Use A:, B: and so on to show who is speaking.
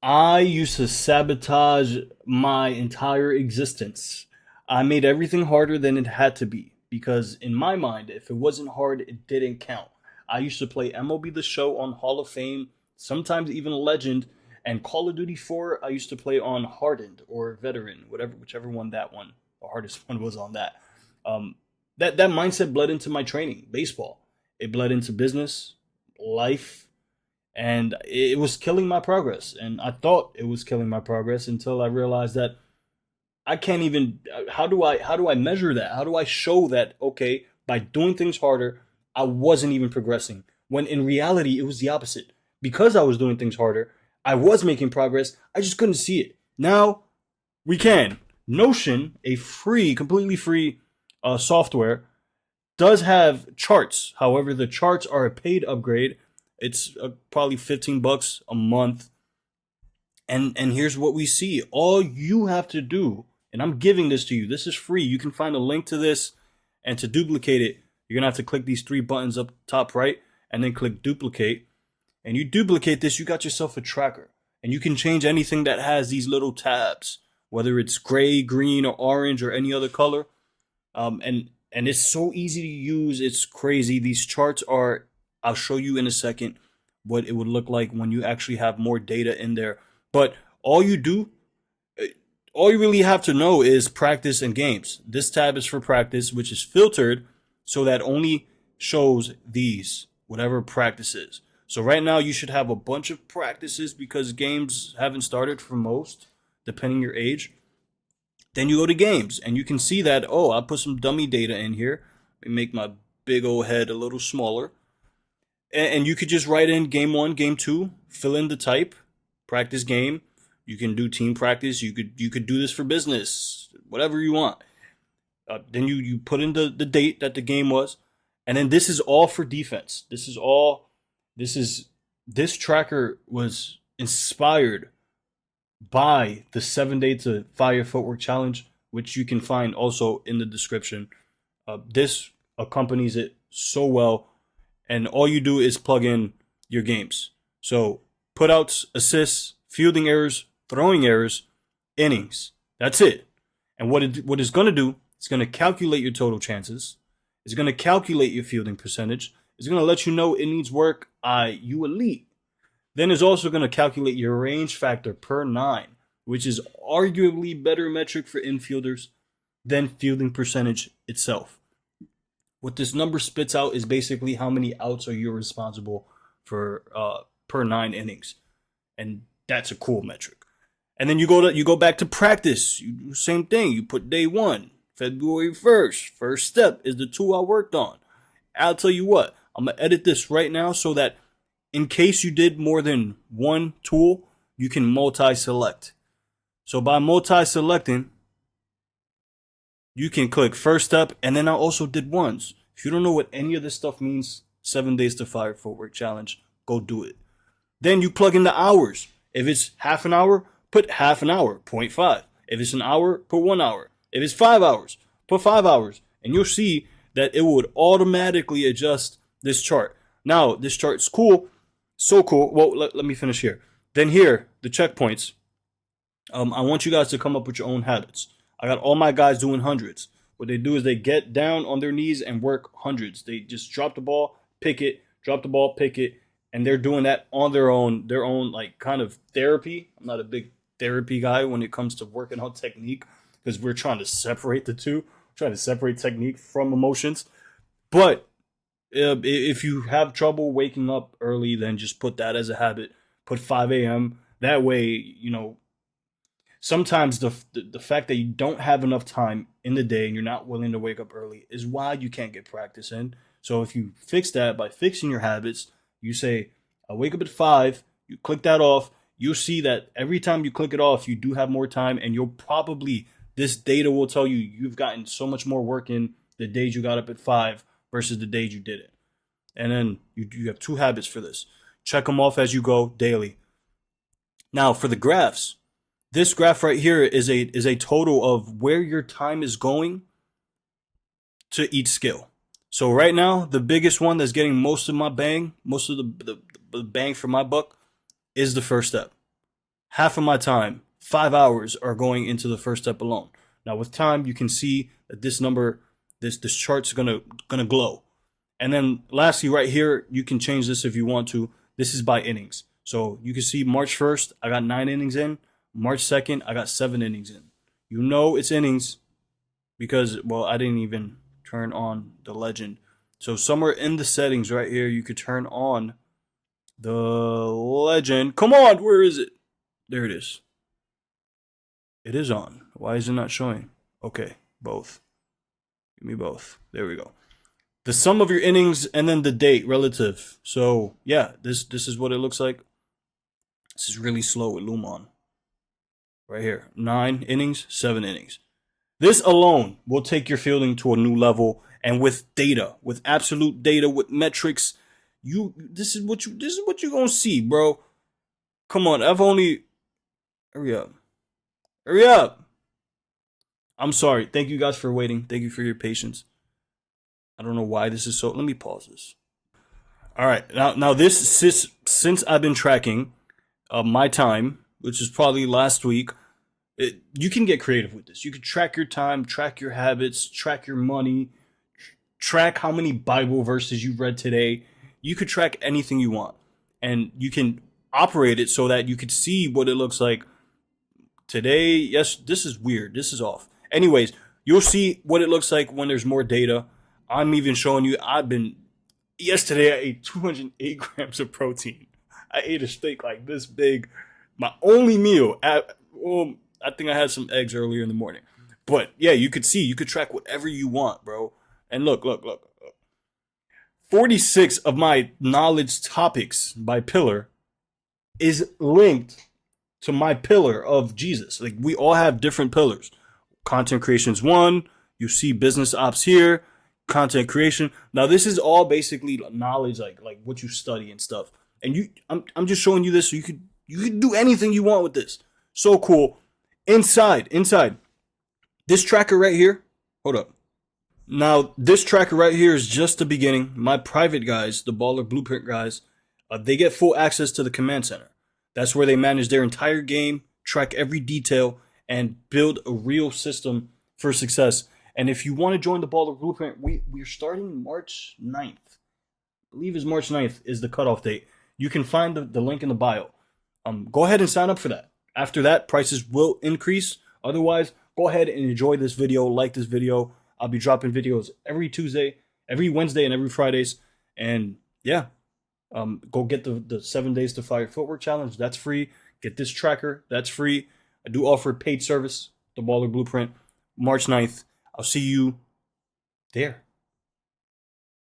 A: I used to sabotage my entire existence. I made everything harder than it had to be because, in my mind, if it wasn't hard, it didn't count. I used to play MLB The Show on Hall of Fame, sometimes even Legend, and Call of Duty 4. I used to play on Hardened or Veteran, whichever one the hardest one was on that. Um, that mindset bled into my training, baseball. It bled into business, life, and it was killing my progress. And I thought it was killing my progress until I realized that I can't even. How do I measure that? How do I show that? Okay, by doing things harder, I wasn't even progressing. When in reality, it was the opposite. Because I was doing things harder, I was making progress. I just couldn't see it. Now we can. Notion, a completely free software, does have charts. However, the charts are a paid upgrade. It's probably $15 a month. And here's what we see. All you have to do, and I'm giving this to you. This is free. You can find a link to this, and to duplicate it, you're gonna have to click these three buttons up top right, and then click duplicate. And you duplicate this, you got yourself a tracker, and you can change anything that has these little tabs, whether it's gray, green, or orange, or any other color. And it's so easy to use. It's crazy. These charts are. I'll show you in a second what it would look like when you actually have more data in there. But all you do, all you really have to know is practice and games. This tab is for practice, which is filtered so that only shows these whatever practices. So right now you should have a bunch of practices because games haven't started for most, depending your age. Then you go to games and you can see that, oh, I put some dummy data in here. Let me make my big old head a little smaller. And you could just write in game one, game two, fill in the type, practice game. You can do team practice. You could do this for business, whatever you want. Then you put in the date that the game was, and then this is all for defense. This tracker was inspired by the 7 day to fire footwork challenge, which you can find also in the description. This accompanies it so well, and all you do is plug in your games. So putouts, assists, fielding errors, throwing errors, innings. That's it. And what it's going to do, it's going to calculate your total chances. It's going to calculate your fielding percentage. It's going to let you know it needs work. You elite. Then it's also going to calculate your range factor per nine, which is arguably better metric for infielders than fielding percentage itself. What this number spits out is basically how many outs are you responsible for per 9 innings, and that's a cool metric. And then you go back to practice. You do the same thing. You put day one, February 1st. First step is the tool I worked on. I'll tell you what, I'm gonna edit this right now so that in case you did more than one tool, you can multi-select. So by multi-selecting, you can click first step, and then I also did ones. If you don't know what any of this stuff means, 7 days to fire footwork challenge, go do it. Then you plug in the hours. If it's half an hour, put half an hour, zero point 0.5. If it's an hour, put 1 hour. If it's 5 hours, put 5 hours. And you'll see that it would automatically adjust this chart. Now, this chart's cool. So cool. Well, let me finish here. Then here, the checkpoints. I want you guys to come up with your own habits. I got all my guys doing hundreds. What they do is they get down on their knees and work hundreds. They just drop the ball, pick it, drop the ball, pick it, and they're doing that on their own like kind of therapy. I'm not a big therapy guy when it comes to working on technique because we're trying to separate the two, trying to separate technique from emotions. But if you have trouble waking up early, then just put that as a habit. Put 5 a.m. That way, sometimes the fact that you don't have enough time in the day and you're not willing to wake up early is why you can't get practice in. So if you fix that by fixing your habits, you say, I wake up at 5, you click that off, you'll see that every time you click it off, you do have more time, and this data will tell you you've gotten so much more work in the days you got up at 5 versus the days you didn't. And then you have 2 habits for this. Check them off as you go daily. Now for the graphs, this graph right here is a total of where your time is going to each skill. So right now, the biggest one that's getting most of my bang, most of the bang for my buck, is the first step. half of my time, 5 hours, are going into the first step alone. Now with time, you can see that this number, this chart's gonna glow. And then lastly, right here, you can change this if you want to. This is by innings. So you can see March 1st, I got 9 innings in. March 2nd, I got 7 innings in. You know it's innings because, well, I didn't even turn on the legend. So somewhere in the settings right here, you could turn on the legend. Come on, where is it? There it is. It is on. Why is it not showing? Okay, both. Give me both. There we go. The sum of your innings and then the date relative. So yeah, this is what it looks like. This is really slow with Lumon. Right here. 9 innings, 7 innings. This alone will take your fielding to a new level. And with data, with absolute data, with metrics, this is what you're gonna see, bro. Come on, I've only hurry up. Hurry up. I'm sorry. Thank you guys for waiting. Thank you for your patience. I don't know why this is so. Let me pause this. All right. Now this since I've been tracking my time, which is probably last week, you can get creative with this. You can track your time, track your habits, track your money, track how many Bible verses you read today. You could track anything you want, and you can operate it so that you could see what it looks like today. Yes, this is weird. This is off. Anyways, you'll see what it looks like when there's more data. I'm even showing you. Yesterday I ate 208 grams of protein. I ate a steak like this big. My only meal. Well, I think I had some eggs earlier in the morning. But yeah, you could see, you could track whatever you want, bro. And look. 46 of my knowledge topics by pillar is linked to my pillar of Jesus. Like we all have different pillars. Content creation's one. You see business ops here. Content creation. Now this is all basically knowledge, like what you study and stuff. And I'm just showing you this so you could do anything you want with this. So cool. Inside this tracker right here. Hold up. Now this tracker right here is just the beginning. My private guys, the Baller Blueprint guys, they get full access to the command center. That's where they manage their entire game, track every detail, and build a real system for success. And if you want to join the Baller Blueprint, we're starting March 9th. I believe is March 9th is the cutoff date. You can find the link in the bio. Go ahead and sign up for that. After that, prices will increase. Otherwise, go ahead and enjoy this video, like this video. I'll be dropping videos every Tuesday, every Wednesday, and every Fridays. And yeah, go get the 7 days to fire footwork challenge. That's free. Get this tracker. That's free. I do offer paid service, the Baller Blueprint, March 9th. I'll see you there.